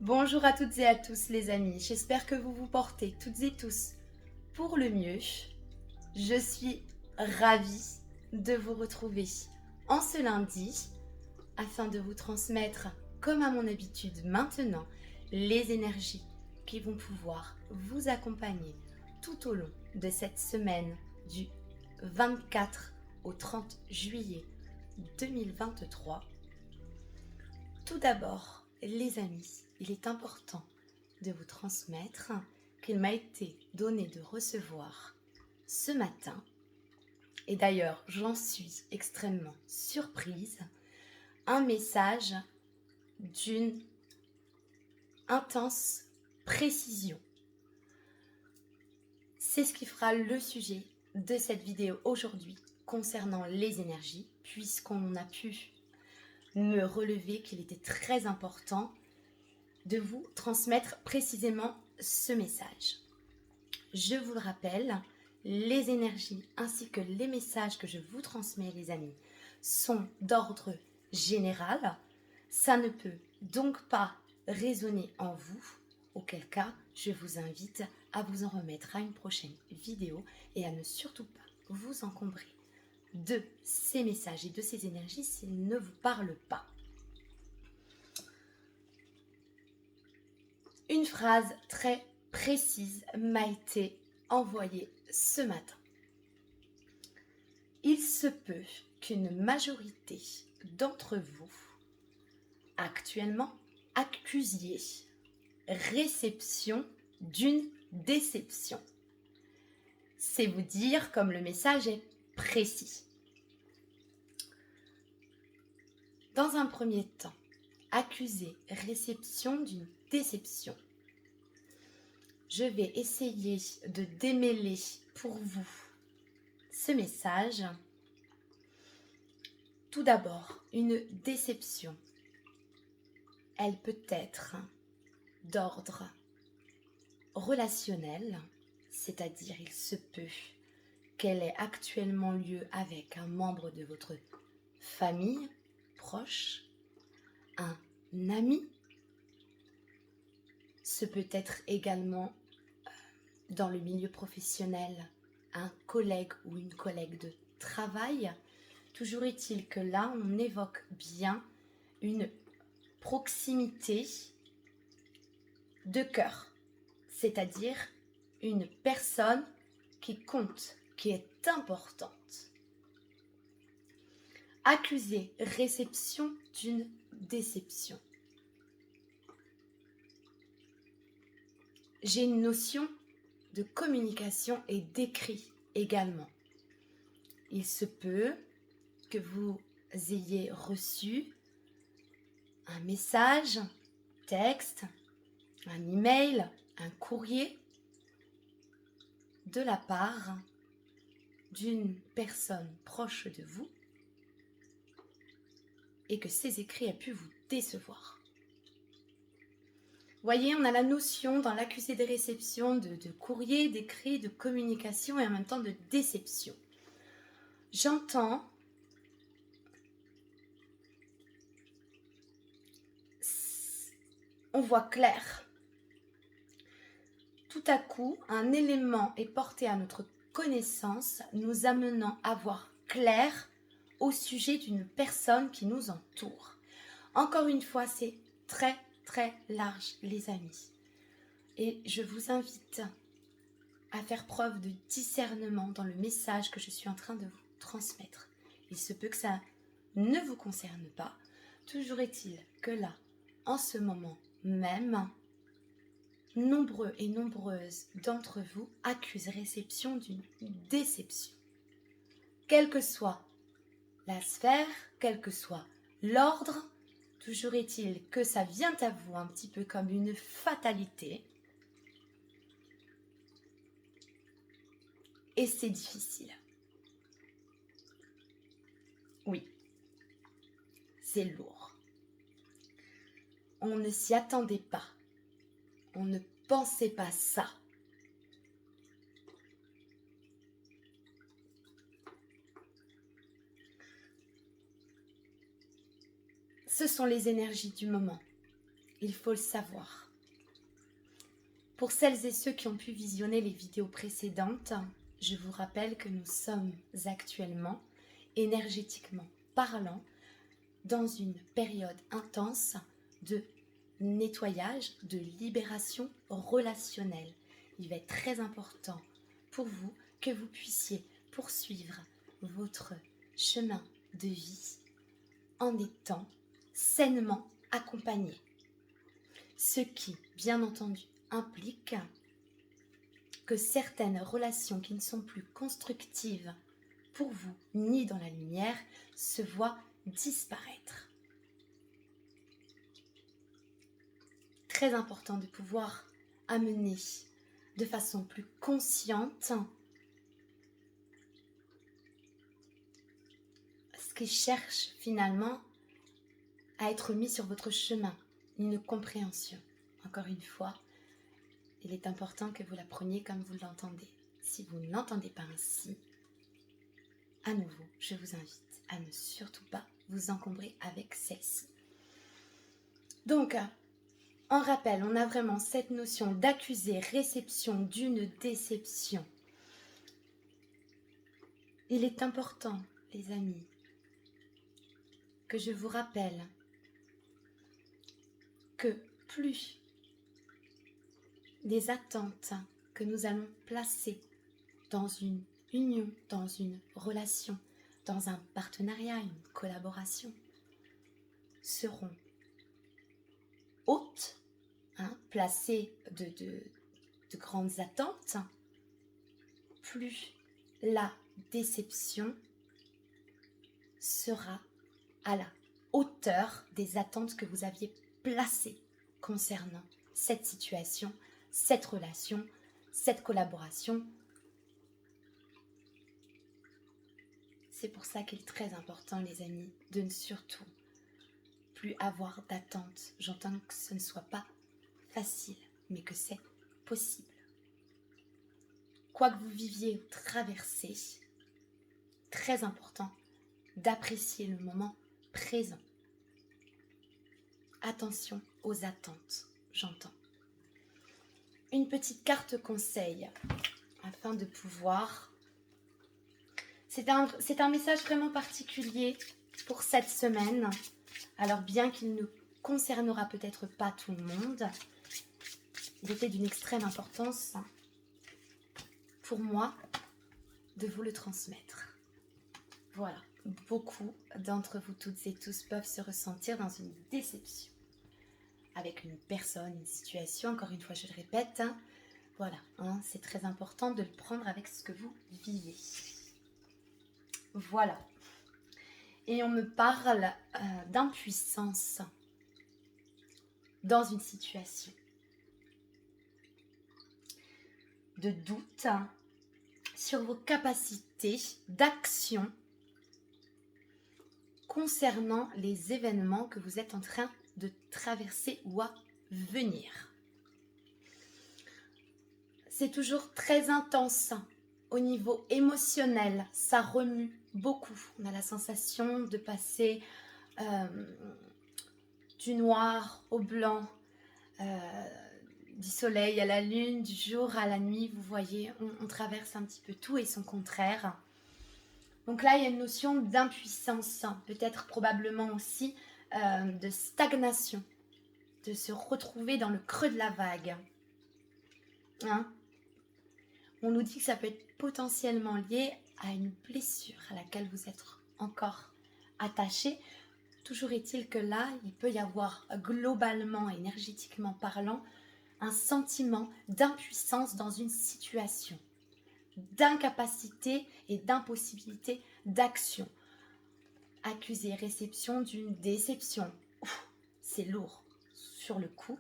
Bonjour à toutes et à tous les amis, j'espère que vous vous portez toutes et tous pour le mieux. Je suis ravie de vous retrouver en ce lundi afin de vous transmettre, comme à mon habitude maintenant, les énergies qui vont pouvoir vous accompagner tout au long de cette semaine du 24 au 30 juillet 2023. Tout d'abord, les amis, il est important de vous transmettre qu'il m'a été donné de recevoir ce matin, et d'ailleurs j'en suis extrêmement surprise, un message d'une intense précision. C'est ce qui fera le sujet de cette vidéo aujourd'hui concernant les énergies, puisqu'on a pu me relever qu'il était très important de vous transmettre précisément ce message. Je vous le rappelle, les énergies ainsi que les messages que je vous transmets, les amis, sont d'ordre général. Ça ne peut donc pas résonner en vous, auquel cas je vous invite à vous en remettre à une prochaine vidéo et à ne surtout pas vous encombrer de ces messages et de ces énergies s'ils ne vous parlent pas. Une phrase très précise m'a été envoyée ce matin. Il se peut qu'une majorité d'entre vous, actuellement, accusiez réception d'une déception. C'est vous dire comme le message est précis. Dans un premier temps, accuser réception d'une déception. Je vais essayer de démêler pour vous ce message. Tout d'abord, une déception, elle peut être d'ordre relationnel, c'est-à-dire il se peut qu'elle ait actuellement lieu avec un membre de votre famille proche, un ami. Ce peut être également dans le milieu professionnel, un collègue ou une collègue de travail. Toujours est-il que là, on évoque bien une proximité de cœur, c'est-à-dire une personne qui compte, qui est importante. Accuser réception d'une déception. J'ai une notion de communication et d'écrit également. Il se peut que vous ayez reçu un message, texte, un email, un courrier de la part d'une personne proche de vous et que ces écrits aient pu vous décevoir. Voyez, on a la notion dans l'accusé de réception de courrier, d'écrit, de communication et en même temps de déception. J'entends on voit clair. Tout à coup, un élément est porté à notre connaissance, nous amenant à voir clair au sujet d'une personne qui nous entoure. Encore une fois, c'est très très large, les amis. Et je vous invite à faire preuve de discernement dans le message que je suis en train de vous transmettre. Il se peut que ça ne vous concerne pas. Toujours est-il que là, en ce moment même, nombreux et nombreuses d'entre vous accusent réception d'une déception. Quelle que soit la sphère, quel que soit l'ordre, toujours est-il que ça vient à vous un petit peu comme une fatalité. Et c'est difficile. Oui, c'est lourd. On ne s'y attendait pas. On ne pensait pas ça. Ce sont les énergies du moment. Il faut le savoir. Pour celles et ceux qui ont pu visionner les vidéos précédentes, je vous rappelle que nous sommes actuellement, énergétiquement parlant, dans une période intense de nettoyage, de libération relationnelle. Il va être très important pour vous que vous puissiez poursuivre votre chemin de vie en étant sainement accompagné. Ce qui, bien entendu, implique que certaines relations qui ne sont plus constructives pour vous ni dans la lumière se voient disparaître. Très important de pouvoir amener de façon plus consciente ce qui cherche finalement à être mis sur votre chemin, une compréhension. Encore une fois, il est important que vous la preniez comme vous l'entendez. Si vous ne l'entendez pas ainsi, à nouveau, je vous invite à ne surtout pas vous encombrer avec celle-ci. Donc, en rappel, on a vraiment cette notion d'accuser, réception d'une déception. Il est important, les amis, que je vous rappelle que plus les attentes que nous allons placer dans une union, dans une relation, dans un partenariat, une collaboration, seront hautes, placées de grandes attentes, plus la déception sera à la hauteur des attentes que vous aviez placées concernant cette situation, cette relation, cette collaboration. C'est pour ça qu'il est très important, les amis, de ne surtout plus avoir d'attente. J'entends que ce ne soit pas facile, mais que c'est possible. Quoi que vous viviez ou traversiez, très important d'apprécier le moment présent. Attention aux attentes, j'entends. Une petite carte conseil afin de pouvoir... C'est un message vraiment particulier pour cette semaine. Alors bien qu'il ne concernera peut-être pas tout le monde, il était d'une extrême importance pour moi de vous le transmettre. Voilà, beaucoup d'entre vous toutes et tous peuvent se ressentir dans une déception avec une personne, une situation, encore une fois je le répète, voilà, c'est très important de le prendre avec ce que vous vivez. Voilà. Et on me parle d'impuissance dans une situation, de doute sur vos capacités d'action concernant les événements que vous êtes en train de traverser ou à venir. C'est toujours très intense au niveau émotionnel, ça remue beaucoup. On a la sensation de passer du noir au blanc, du soleil à la lune, du jour à la nuit, vous voyez, on traverse un petit peu tout et son contraire. Donc là, il y a une notion d'impuissance, peut-être probablement aussi de stagnation, de se retrouver dans le creux de la vague. On nous dit que ça peut être potentiellement lié à une blessure à laquelle vous êtes encore attaché. Toujours est-il que là, il peut y avoir globalement, énergétiquement parlant, un sentiment d'impuissance dans une situation, d'incapacité et d'impossibilité d'action. Accuser réception d'une déception. C'est lourd. Sur le coup,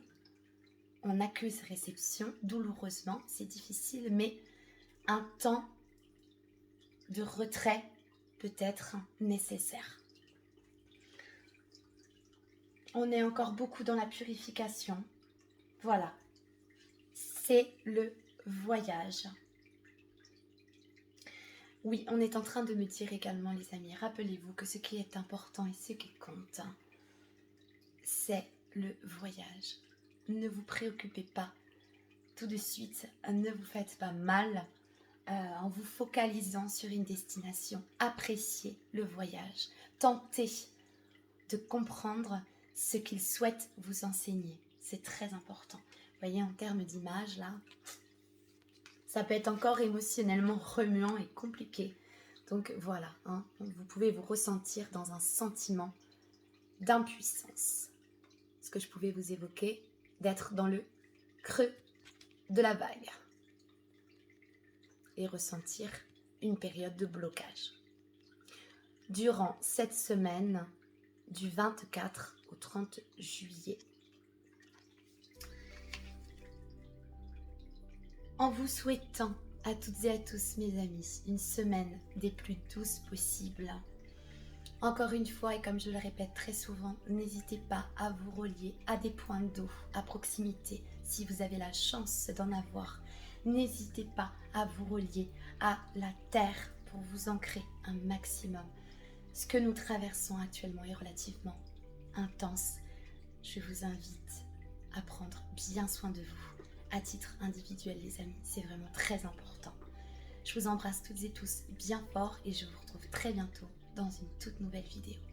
on accuse réception douloureusement, c'est difficile, mais un temps de retrait peut être nécessaire. On est encore beaucoup dans la purification. Voilà, c'est le voyage. Oui, on est en train de me dire également, les amis, rappelez-vous que ce qui est important et ce qui compte, c'est le voyage. Ne vous préoccupez pas tout de suite, ne vous faites pas mal en vous focalisant sur une destination. Appréciez le voyage. Tentez de comprendre ce qu'il souhaite vous enseigner. C'est très important. Vous voyez, en termes d'image, là, ça peut être encore émotionnellement remuant et compliqué. Donc voilà, hein, vous pouvez vous ressentir dans un sentiment d'impuissance. Ce que je pouvais vous évoquer, d'être dans le creux de la vague et ressentir une période de blocage. Durant cette semaine du 24 au 30 juillet, en vous souhaitant à toutes et à tous mes amis une semaine des plus douces possibles. Encore une fois, et comme je le répète très souvent, n'hésitez pas à vous relier à des points d'eau à proximité si vous avez la chance d'en avoir. N'hésitez pas à vous relier à la terre pour vous ancrer un maximum. Ce que nous traversons actuellement est relativement intense. Je vous invite à prendre bien soin de vous à titre individuel, les amis. C'est vraiment très important. Je vous embrasse toutes et tous bien fort et je vous retrouve très bientôt dans une toute nouvelle vidéo.